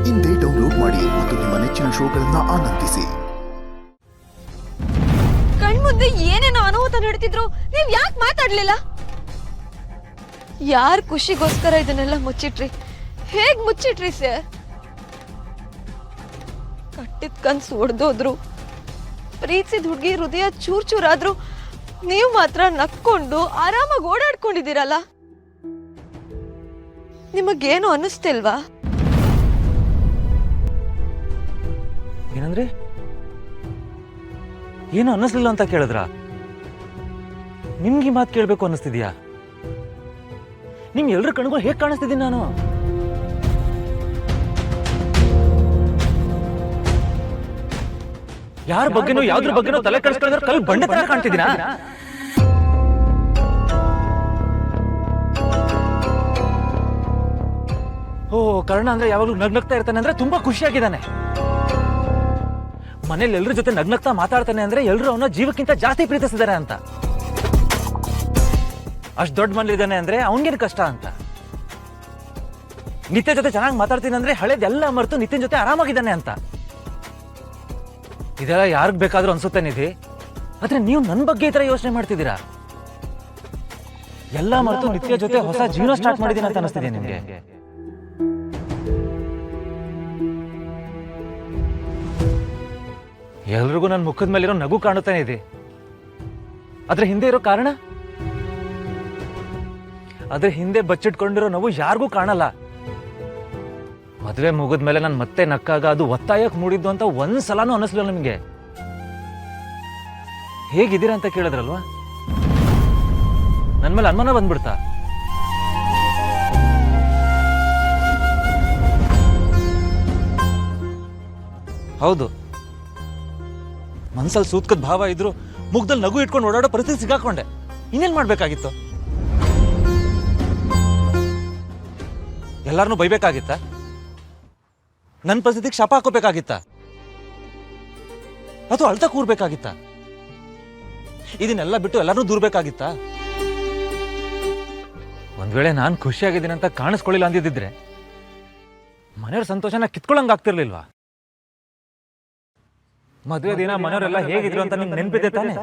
ಇಂದೇ ಡೌನ್ಲೋಡ್ ಮಾಡಿ ಮತ್ತು ನಿಮ್ಮ ನೆಚ್ಚಿನ ಶೋಗಳನ್ನ ಆನಂದಿಸಿ. ಕಣ್ಮುಂದೆ ಏನೇನೋ ಅನಾಹುತ ನಡೀತಿದ್ರು, ನೀವ್ ಯಾಕೆ ಮಾತಾಡ್ಲಿಲ್ಲ? ಯಾರ್ ಖುಷಿಗೋಸ್ಕರ ಇದನ್ನೆಲ್ಲ ಮುಚ್ಚಿಟ್ರಿ? ಹೇಗ್ ಮುಚ್ಚಿಟ್ರಿ ಸರ್? ಕಟ್ಟಿದ ಕನ್ಸು ಒಡೆದೋದ್ರು, ಪ್ರೀತಿಸಿದ ಹುಡುಗಿ ಹೃದಯ ಚೂರ್ ಚೂರಾದ್ರು, ನೀವು ಮಾತ್ರ ನಕ್ಕೊಂಡು ಆರಾಮಾಗಿ ಓಡಾಡ್ಕೊಂಡಿದ್ದೀರಲ್ಲ. ನಿಮಗೇನು ಅನ್ನಿಸ್ತಿಲ್ವಾ? ಏನಂದ್ರೆ ಏನು ಅನ್ನಿಸ್ಲಿಲ್ಲ ಅಂತ ಕೇಳಿದ್ರ? ನಿಮ್ಗೆ ಮಾತು ಕೇಳ್ಬೇಕು ಅನ್ನಿಸ್ತಿದ್ಯಾ? ನಿಮ್ ಎಲ್ರ ಕಣ್ಗಳು ಹೇಗ್ ಕಾಣಿಸ್ತಿದ್ದೀನಿ ನಾನು? ಯಾರ ಬಗ್ಗೆನೋ ಯಾವ್ದ್ರ ಬಗ್ಗೆನೋ ತಲೆ ಕೆಡಿಸ್ಕೊಂಡ್ರೆ ಕಲ್ ಬಂಡೆ ತರ ಕಾಣ್ತಿದ್ದೀನಾ? ಓ, ಕರ್ಣ ಅಂದ್ರೆ ಯಾವಾಗ್ಲೂ ನಗ್ನಗ್ತಾ ಇರ್ತಾನೆ ಅಂದ್ರೆ ತುಂಬಾ ಖುಷಿಯಾಗಿದ್ದಾನೆ. ಮನೇಲಿ ಎಲ್ರ ಜೊತೆ ನಗ್ನಗ್ತಾ ಮಾತಾಡ್ತಾನೆ ಅಂದ್ರೆ ಎಲ್ರು ಅವನ ಜೀವಕ್ಕಿಂತ ಜಾಸ್ತಿ ಪ್ರೀತಿಸಿದಾರೆ ಅಂತ. ಅಷ್ಟ್ ದೊಡ್ಡ ಮನೇಲಿದ್ದಾನೆ ಅಂದ್ರೆ ಅವನಿಗೇನು ಕಷ್ಟ ಅಂತ. ನಿತ್ಯ ಜೊತೆ ಚೆನ್ನಾಗಿ ಮಾತಾಡ್ತೀನಿ ಅಂದ್ರೆ ಹಳೇದೆಲ್ಲ ಮರೆತು ನಿತ್ಯನ ಜೊತೆ ಆರಾಮಾಗಿದ್ದಾನೆ ಅಂತ. ಇದೆಲ್ಲ ಯಾರಿಗ್ ಬೇಕಾದ್ರೂ ಅನ್ಸುತ್ತೆ ನಿಧಿ, ಆದ್ರೆ ನೀವು ನನ್ನ ಬಗ್ಗೆ ಈ ತರ ಯೋಚನೆ ಮಾಡ್ತಿದ್ದೀರಾ. ಎಲ್ಲ ಮರೆತು ನಿತ್ಯ ಜೊತೆ ಹೊಸ ಜೀವನ ಸ್ಟಾರ್ಟ್ ಮಾಡಿದೀನಿ ಅಂತ ಅನಿಸ್ತಿದೆ ನಿಮ್ಗೆ. ಎಲ್ರಿಗೂ ನನ್ನ ಮುಖದ ಮೇಲಿರೋ ನಗು ಕಾಣುತ್ತಾನೆ ಇದೆ. ಅದ್ರ ಹಿಂದೆ ಇರೋ ಕಾರಣ, ಅದ್ರ ಹಿಂದೆ ಬಚ್ಚಿಟ್ಕೊಂಡಿರೋ ನಗು ಯಾರಿಗೂ ಕಾಣಲ್ಲ. ಮದುವೆ ಮುಗಿದ ಮೇಲೆ ನಾನು ಮತ್ತೆ ನಕ್ಕಾಗ ಅದು ಒತ್ತಾಯಕ್ಕೆ ಮೂಡಿದ್ದು ಅಂತ ಒಂದ್ಸಲಾನು ಅನ್ನಿಸ್ಲಿಲ್ಲ ನಿಮ್ಗೆ. ಹೇಗಿದ್ದೀರಾ ಅಂತ ಕೇಳಿದ್ರಲ್ವಾ, ನನ್ ಮೇಲೆ ಅನುಮಾನ ಬಂದ್ಬಿಡ್ತಾ? ಹೌದು, ಮನ್ಸಲ್ಲಿ ಸೂತ್ಕದ ಭಾವ ಇದ್ರು ಮುಗ್ದಲ್ಲಿ ನಗು ಇಟ್ಕೊಂಡು ಓಡಾಡೋ ಪರಿಸ್ಥಿತಿ ಸಿಗಾಕೊಂಡೆ. ಇನ್ನೇನ್ ಮಾಡ್ಬೇಕಾಗಿತ್ತು? ಎಲ್ಲಾರನ್ನೂ ಬೈಬೇಕಾಗಿತ್ತ? ನನ್ನ ಪರಿಸ್ಥಿತಿಗೆ ಶಾಪ ಹಾಕೋಬೇಕಾಗಿತ್ತ? ಅಥವಾ ಅಳ್ತಾ ಕೂರ್ಬೇಕಾಗಿತ್ತ? ಇದನ್ನೆಲ್ಲ ಬಿಟ್ಟು ಎಲ್ಲಾರನ್ನೂ ದೂರ್ಬೇಕಾಗಿತ್ತ? ಒಂದ್ ವೇಳೆ ನಾನು ಖುಷಿಯಾಗಿದ್ದೀನಿ ಅಂತ ಕಾಣಿಸ್ಕೊಳ್ಳಿಲ್ಲ ಅಂದಿದ್ರೆ ಮನೆಯವ್ರ ಸಂತೋಷನ ಕಿತ್ಕೊಳ್ಳಂಗ್ ಆಗ್ತಿರ್ಲಿಲ್ವಾ? ಮದುವೆ ದಿನ ಮನೆಯವರೆಲ್ಲ ಹೇಗಿದ್ರು ಅಂತ ನಿಮ್ಗೆ ನೆನಪಿದೆ ತಾನೆ?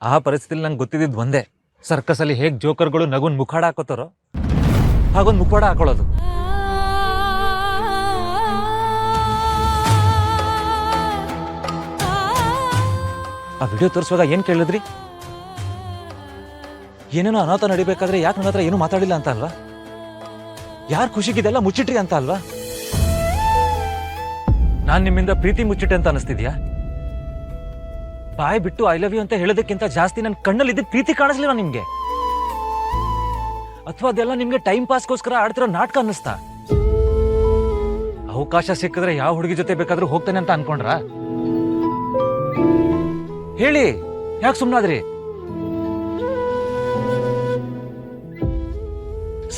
ಆ ಪರಿಸ್ಥಿತಿಲಿ ನಂಗೆ ಗೊತ್ತಿದ್ದು ಒಂದೇ, ಸರ್ಕಸ್ ಅಲ್ಲಿ ಹೇಗ್ ಜೋಕರ್ಗಳು ನಗುನ್ ಮುಖಾಡ ಹಾಕೋತಾರೋ ಹಾಗೊಂದು ಮುಖವಾಡ ಹಾಕೊಳ್ಳೋದು. ಆ ವಿಡಿಯೋ ತೋರಿಸುವಾಗ ಏನ್ ಕೇಳಿದ್ರಿ? ಏನೇನೋ ಅನಾಹುತ ನಡಿಬೇಕಾದ್ರೆ ಯಾಕೆ ನನ್ನ ಹತ್ರ ಏನು ಮಾತಾಡಿಲ್ಲ ಅಂತ ಅಲ್ವಾ? ಯಾರು ಖುಷಿಗಿದೆಲ್ಲ ಮುಚ್ಚಿಟ್ರಿ ಅಂತ ಅಲ್ವಾ? ನಾನ್ ನಿಮ್ಮಿಂದ ಪ್ರೀತಿ ಮುಚ್ಚಿಟ್ಟೆ ಅಂತ ಅನಿಸ್ತಿದ್ಯಾ? ಬಾಯ್ ಬಿಟ್ಟು ಐ ಲವ್ ಯು ಅಂತ ಹೇಳೋದಕ್ಕಿಂತ ಜಾಸ್ತಿ ನನ್ನ ಕಣ್ಣಲ್ಲಿ ಇದ್ದ ಪ್ರೀತಿ ಕಾಣಿಸ್ಲಿಲ್ಲ ನಿಮ್ಗೆ? ಅಥವಾ ಅದೆಲ್ಲ ನಿಮ್ಗೆ ಟೈಮ್ ಪಾಸ್ಗೋಸ್ಕರ ಆಡ್ತಿರೋ ನಾಟಕ ಅನ್ನಿಸ್ತಾ? ಅವಕಾಶ ಸಿಕ್ಕಿದ್ರೆ ಯಾವ ಹುಡುಗಿ ಜೊತೆ ಬೇಕಾದ್ರೂ ಹೋಗ್ತಾನೆ ಅಂತ ಅನ್ಕೊಂಡ್ರ? ಹೇಳಿ, ಯಾಕೆ ಸುಮ್ಮನಾದ್ರಿ?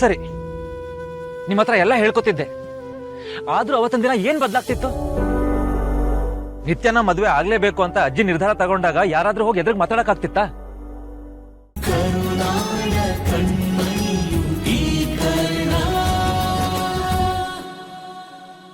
ಸರಿ, ನಿಮ್ಮ ಹತ್ರ ಎಲ್ಲ ಹೇಳ್ಕೊತಿದ್ದೆ, ಆದ್ರೂ ಅವತ್ತಿನ ದಿನ ಏನ್ ಬದಲಾಗ್ತಿತ್ತು? ನಿತ್ಯನ ಮದುವೆ ಆಗ್ಲೇಬೇಕು ಅಂತ ಅಜ್ಜಿ ನಿರ್ಧಾರ ತಗೊಂಡಾಗ ಯಾರಾದ್ರೂ ಹೋಗಿ ಎದುರಿಗೆ ಮಾತಾಡಕ್ ಆಗ್ತಿತ್ತಾ?